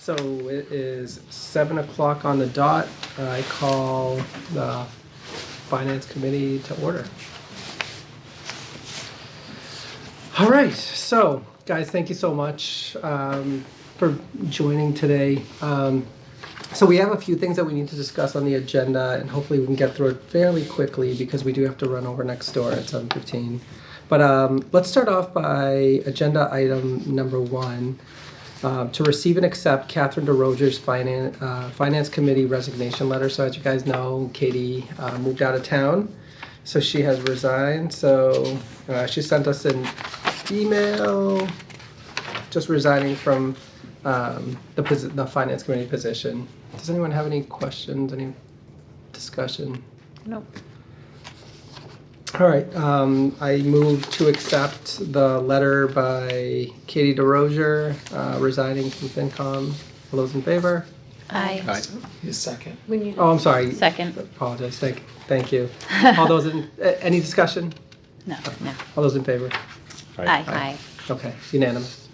so it is 7 o'clock on the dot. I call the Finance Committee to order. All right, so guys, thank you so much for joining today. So we have a few things that we need to discuss on the agenda, and hopefully we can get through it fairly quickly because we do have to run over next door at 7:15. But let's start off by agenda item number 1, to receive and accept Catherine DeRoger's Finance Committee resignation letter. So as you guys know, Katie moved out of town, so she has resigned. So she sent us an email just resigning from the Finance Committee position. Does anyone have any questions, any discussion? Nope. All right, I move to accept the letter by Katie DeRoger resigning from FinCom. All those in favor? Aye. A second. Oh, I'm sorry. Second. Apologize. Thank you. All those in any discussion? No. All those in favor? Aye. Okay, unanimous.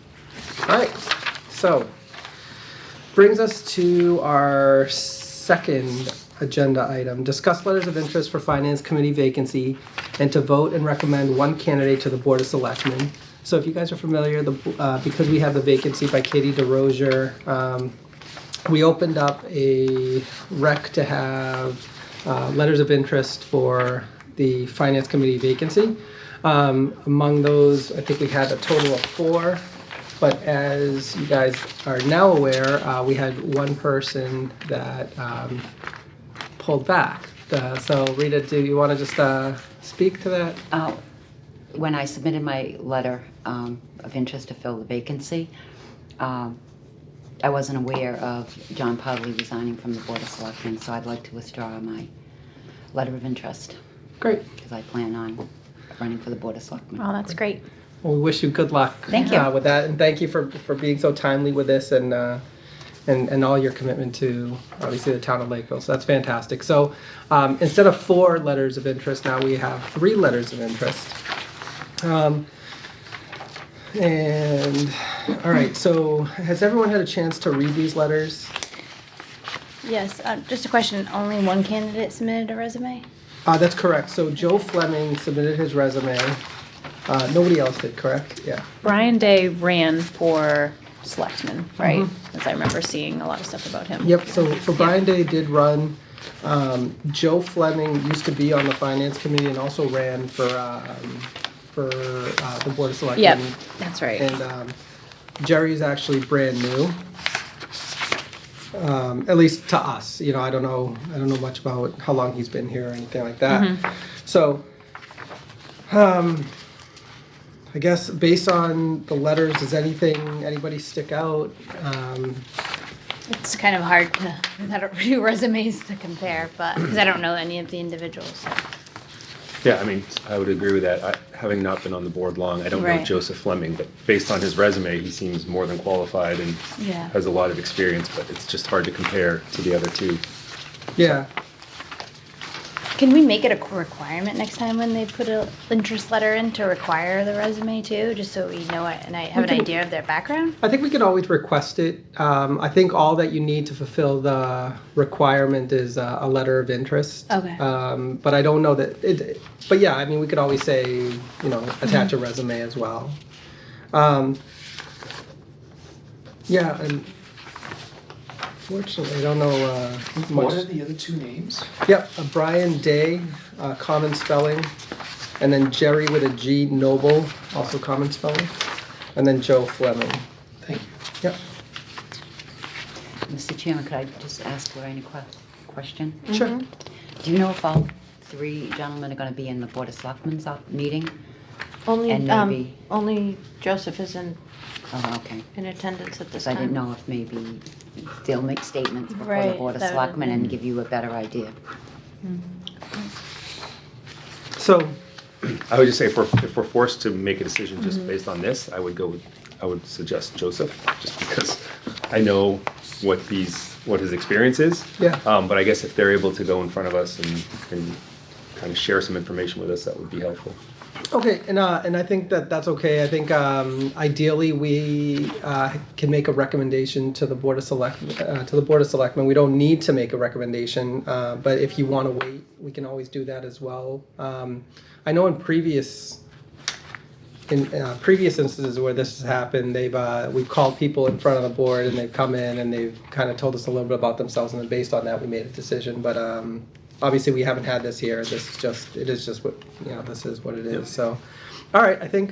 All right, so brings us to our second agenda item. Discuss letters of interest for Finance Committee vacancy and to vote and recommend one candidate to the Board of Selectmen. So if you guys are familiar, because we have the vacancy by Katie DeRoger, we opened up a rec to have letters of interest for the Finance Committee vacancy. Among those, I think we had a total of 4. But as you guys are now aware, we had one person that pulled back. So Rita, do you want to just speak to that? When I submitted my letter of interest to fill the vacancy, I wasn't aware of John Powley resigning from the Board of Selectmen, so I'd like to withdraw my letter of interest. Great. Because I plan on running for the Board of Selectmen. Oh, that's great. Well, we wish you good luck. Thank you. With that, and thank you for being so timely with this and all your commitment to obviously the town of Lakeville. So that's fantastic. So instead of 4 letters of interest, now we have 3 letters of interest. And all right. So has everyone had a chance to read these letters? Yes, just a question. Only one candidate submitted a resume? That's correct. So Joe Fleming submitted his resume. Nobody else did, correct? Yeah. Brian Day ran for selectman, right? As I remember seeing a lot of stuff about him. Yep. So Brian Day did run. Joe Fleming used to be on the Finance Committee and also ran for the Board of Selectmen. Yep, that's right. And Jerry's actually brand new. At least to us, I don't know much about how long he's been here or anything like that. So, I guess based on the letters, does anybody stick out? It's kind of hard to, I don't do resumes to compare, but, because I don't know any of the individuals. Yeah, I mean, I would agree with that. Having not been on the board long, I don't know Right. Joseph Fleming, but based on his resume, he seems more than qualified and Yeah. has a lot of experience, but it's just hard to compare to the other 2. Yeah. Can we make it a requirement next time when they put an interest letter in to require the resume too, just so we know it and I have an idea of their background? I think we can always request it. I think all that you need to fulfill the requirement is a letter of interest. Okay. But I don't know that it. But yeah, I mean, we could always say, attach a resume as well. Yeah, and fortunately, I don't know much. What are the other 2 names? Yep, Brian Day, common spelling, and then Jerry with a G, Noble, also common spelling, and then Joe Fleming. Thank you. Yep. Mr. Chairman, could I just ask Lorraine a question? Sure. Do you know if all 3 gentlemen are going to be in the Board of Selectmen's meeting? Only, And maybe- only Joseph is in Okay. attendance at this So I time. didn't know if maybe they'll make statements before the Right, Board of that would Selectmen have and been- give you a better idea. So, I would just say if we're forced to make a decision just based on this, I would suggest Joseph, just because I know what his experience is. Yeah. But I guess if they're able to go in front of us and kind of share some information with us, that would be helpful. Okay, and I think that that's okay. I think ideally we can make a recommendation to the Board of Selectmen. We don't need to make a recommendation, but if you want to wait, we can always do that as well. I know in previous instances where this has happened, we've called people in front of the board and they've come in and they've kind of told us a little bit about themselves, and then based on that we made a decision. But obviously we haven't had this here. It is just what, this is what it is. Yep. So, all right, I think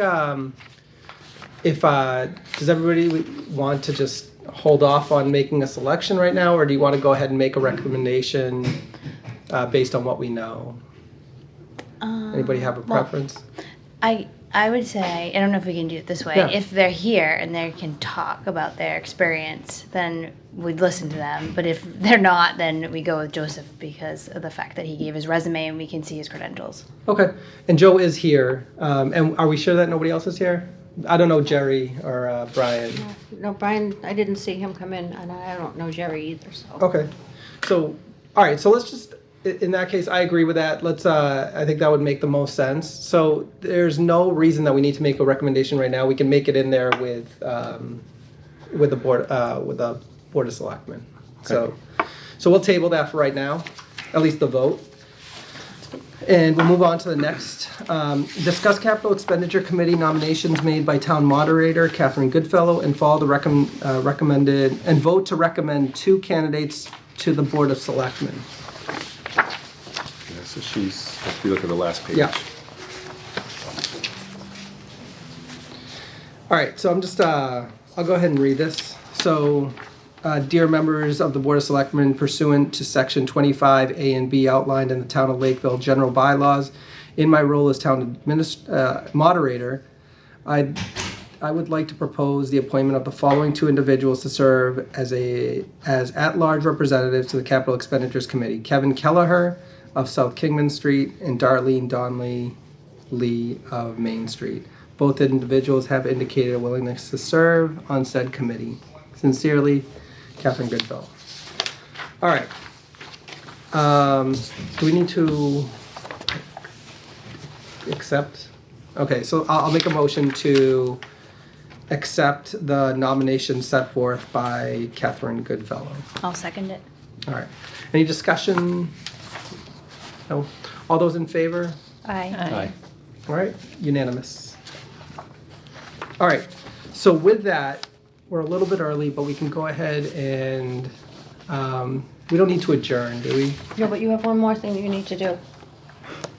if does everybody want to just hold off on making a selection right now, or do you want to go ahead and make a recommendation based on what we know? Anybody have a preference? I would say, I don't know if we can do it this way. Yeah. If they're here and they can talk about their experience, then we'd listen to them. But if they're not, then we go with Joseph because of the fact that he gave his resume and we can see his credentials. Okay, and Joe is here, and are we sure that nobody else is here? I don't know Jerry or Brian. No, Brian, I didn't see him come in, and I don't know Jerry either, so. Okay, so, all right, so let's just, in that case, I agree with that. Let's, I think that would make the most sense. So there's no reason that we need to make a recommendation right now. We can make it in there with the board of selectmen. So we'll table that for right now, at least the vote. And we'll move on to the next. Discuss capital expenditure committee nominations made by town moderator Catherine Goodfellow and follow the recommended and vote to recommend 2 candidates to the board of selectmen. Yeah, so if you look at the last page. Yeah. All right, so I'm just, I'll go ahead and read this. So, dear members of the Board of Selectmen, pursuant to Section 25A and B outlined in the Town of Lakeville General Bylaws, in my role as town moderator, I would like to propose the appointment of the following 2 individuals to serve as at-large representatives to the Capital Expenditures Committee: Kevin Kelleher of South Kingman Street and Darlene Donnelly Lee of Main Street. Both individuals have indicated a willingness to serve on said committee. Sincerely, Catherine Goodfellow. All right. Do we need to accept? Okay, so I'll make a motion to accept the nomination set forth by Catherine Goodfellow. I'll second it. All right. Any discussion? No. All those in favor? Aye. Aye. All right, unanimous. All right, so with that, we're a little bit early, but we can go ahead and, we don't need to adjourn, do we? No, but you have one more thing you need to do.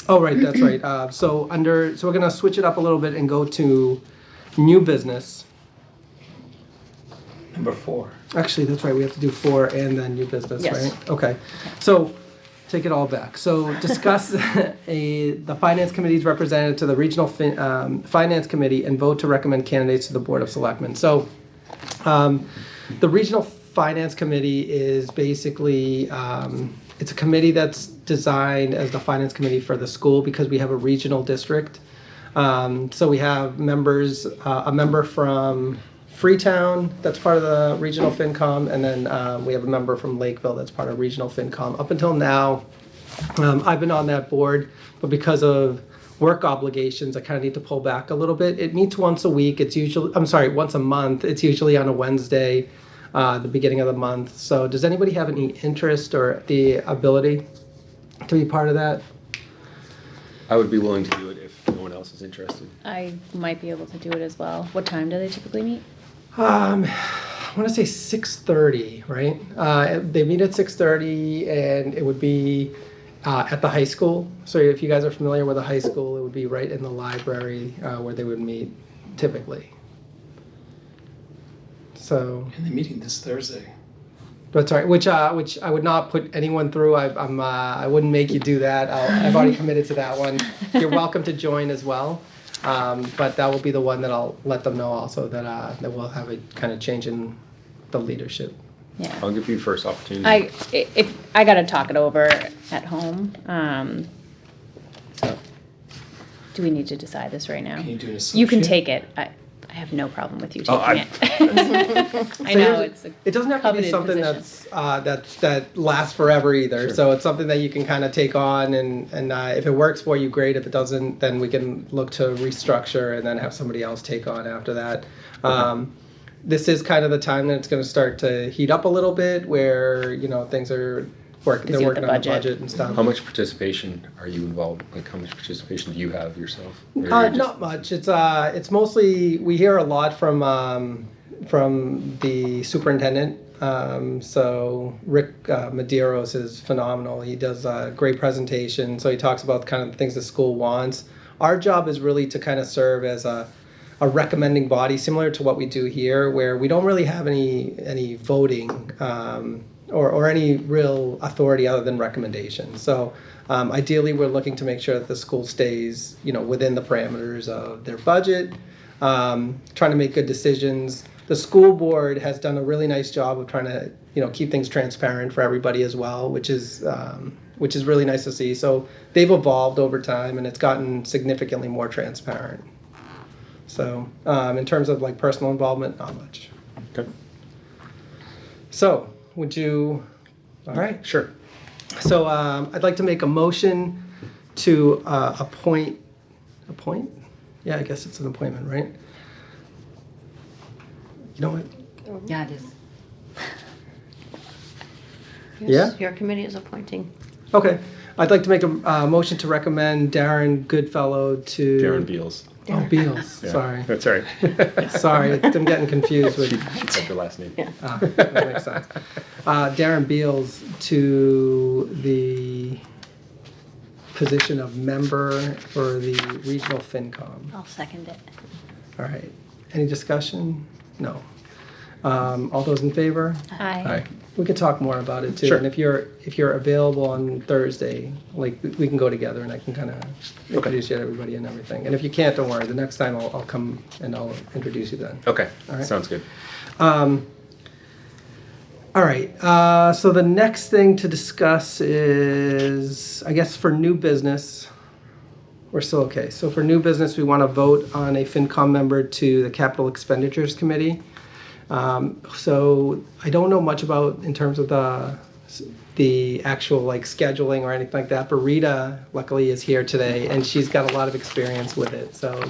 Oh, right, that's right. So we're gonna switch it up a little bit and go to new business. Number 4. Actually, that's right, we have to do 4 and then new business, Yes. right? Okay, so take it all back. So discuss the Finance Committee's representative to the Regional Finance Committee and vote to recommend candidates to the Board of Selectmen. So the Regional Finance Committee is basically, it's a committee that's designed as the Finance Committee for the school because we have a regional district. So we have members, a member from Freetown, that's part of the Regional FinCom, and then we have a member from Lakeville that's part of Regional FinCom. Up until now, I've been on that board, but because of work obligations, I kind of need to pull back a little bit. It meets once a week. Once a month. It's usually on a Wednesday, the beginning of the month. So does anybody have any interest or the ability to be part of that? I would be willing to do it if no one else is interested. I might be able to do it as well. What time do they typically meet? I want to say 6:30, right? They meet at 6:30, and it would be at the high school. So if you guys are familiar with a high school, it would be right in the library where they would meet typically. So And they're meeting this Thursday. that's right. Which I would not put anyone through. I wouldn't make you do that. I've already committed to that one. You're welcome to join as well. But that will be the one that I'll let them know also that we'll have a kind of change in the leadership. Yeah. I'll give you first opportunity. If I gotta talk it over at home. So, do we need to decide this right now? Can you do an associate? You can take it. I I have no problem with you Oh, taking it. I know it's. It doesn't have to be coveted something position. that lasts forever either. Sure. So it's something that you can kind of take on, and if it works for you, great. If it doesn't, then we can look to restructure and then have somebody else take on after that. This is kind of the time that it's going to start to heat up a little bit, where things are working. They're Busy with working the on the budget. budget and stuff. How much participation are you involved? Like, how much participation do you have yourself? Or you're just- Not much. It's mostly we hear a lot from the superintendent. So Rick Medeiros is phenomenal. He does a great presentation. So he talks about kind of the things the school wants. Our job is really to kind of serve as a recommending body, similar to what we do here, where we don't really have any voting or any real authority other than recommendations. So ideally, we're looking to make sure that the school stays, within the parameters of their budget, trying to make good decisions. The school board has done a really nice job of trying to, keep things transparent for everybody as well, which is really nice to see. So they've evolved over time, and it's gotten significantly more transparent. So in terms of like personal involvement, not much. Okay. So would you? All right. Sure. So I'd like to make a motion to appoint. Yeah, I guess it's an appointment, right? You know what? Yeah, it is. Yes, your committee is appointing. Okay. I'd like to make a motion to recommend Darren Goodfellow to. Darren Beals. Oh, Beals. Yeah, Sorry. That's all right. Sorry, I'm getting confused with. She said the last name. Yeah. That makes sense. Darren Beals to the position of member for the regional FinCom. I'll second it. All right. Any discussion? No. All those in favor? Hi. We could talk more about it too. Sure. And if you're available on Thursday, like we can go together and I can kind of introduce you to everybody and everything. And if you can't, don't worry. The next time I'll come and I'll introduce you then. Okay. All right. Sounds good. All right. So the next thing to discuss is, I guess, for new business. We're still okay. So for new business, we want to vote on a FinCom member to the Capital Expenditures Committee. So I don't know much about in terms of the actual like scheduling or anything like that, but Rita luckily is here today and she's got a lot of experience with it. So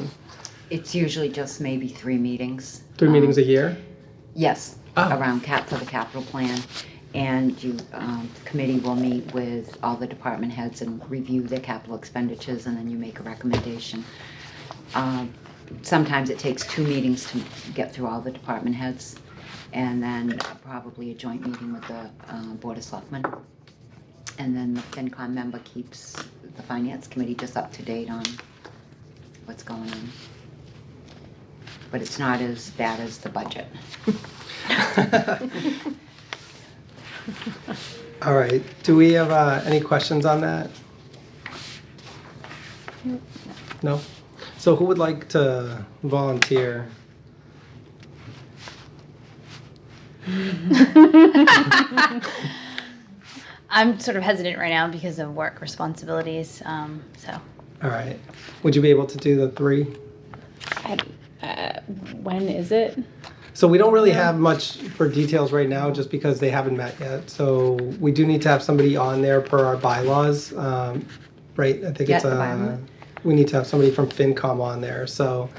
It's usually just maybe 3 meetings. 3 meetings a year? Yes, Oh. around for the capital plan. And the committee will meet with all the department heads and review their capital expenditures, and then you make a recommendation. Sometimes it takes 2 meetings to get through all the department heads, and then probably a joint meeting with the Board of Selectmen. And then the FinCom member keeps the Finance Committee just up to date on what's going on. But it's not as bad as the budget. All right. Do we have any questions on that? No? So who would like to volunteer? I'm sort of hesitant right now because of work responsibilities. So All right. Would you be able to do the 3? When is it? So we don't really have much for details right now just because they haven't met yet. So we do need to have somebody on there per our bylaws, right? I think Yeah, it's the bylaw. we need to have somebody from FinCom on there. So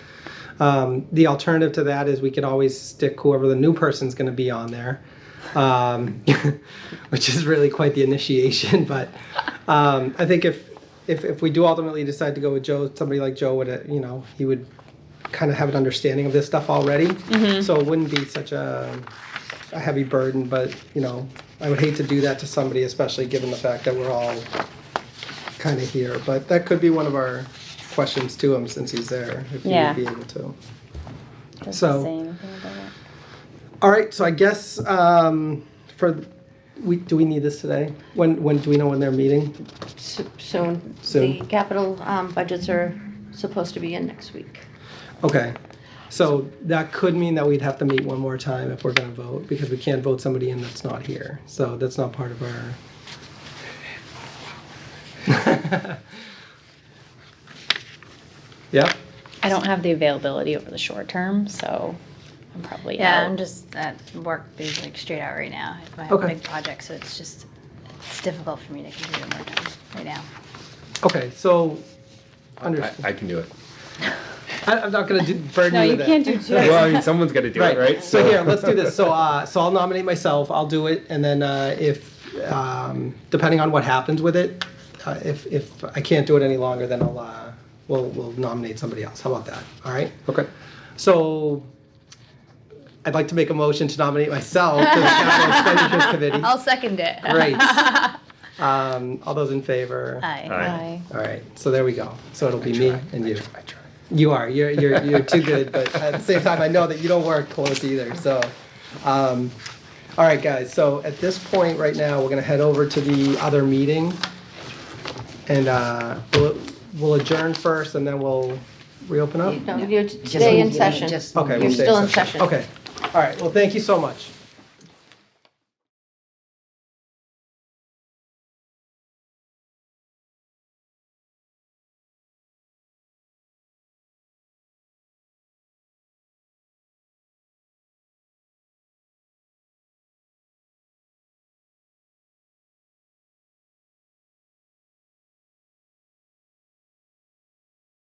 the alternative to that is we can always stick whoever the new person's going to be on there, which is really quite the initiation. But I think if we do ultimately decide to go with Joe, somebody like Joe would, he would kind of have an understanding of this stuff already. So it wouldn't be such a heavy burden, but I would hate to do that to somebody, especially given the fact that we're all kind of here. But that could be one of our questions to him since he's there, if he Yeah. would be able to. Does So- it say anything about it? All right, so I guess do we need this today? When do we know when they're meeting? Soon. Soon. The capital budgets are supposed to be in next week. Okay, so that could mean that we'd have to meet one more time if we're going to vote, because we can't vote somebody in that's not here. So that's not part of our... Yeah? I don't have the availability over the short term, so I'm probably Yeah, out. I'm just at work, these like straight out right now. I have Okay. a big project, so it's just, it's difficult for me to continue more time right now. Okay, so, I understand. I can do it. I'm not gonna burn No, you you with can't it. do two. Well, I mean, someone's got to do it, right? So here, let's do this. So I'll nominate myself. I'll do it, and then if depending on what happens with it, if I can't do it any longer, then we'll nominate somebody else. How about that? All right. Okay. So I'd like to make a motion to nominate myself to the Capital Expenditures Committee. I'll second it. Great. All those in favor? Aye. Aye. All right. So there we go. So it'll be me and you. I try. You are. You're too good, but at the same time, I know that you don't work close either. So, all right, guys. So at this point, right now, we're gonna head over to the other meeting, and we'll adjourn first, and then we'll reopen up. No, you stay in session. Just- Okay, You're we'll stay still in session. Okay. All right. Well, thank you so much.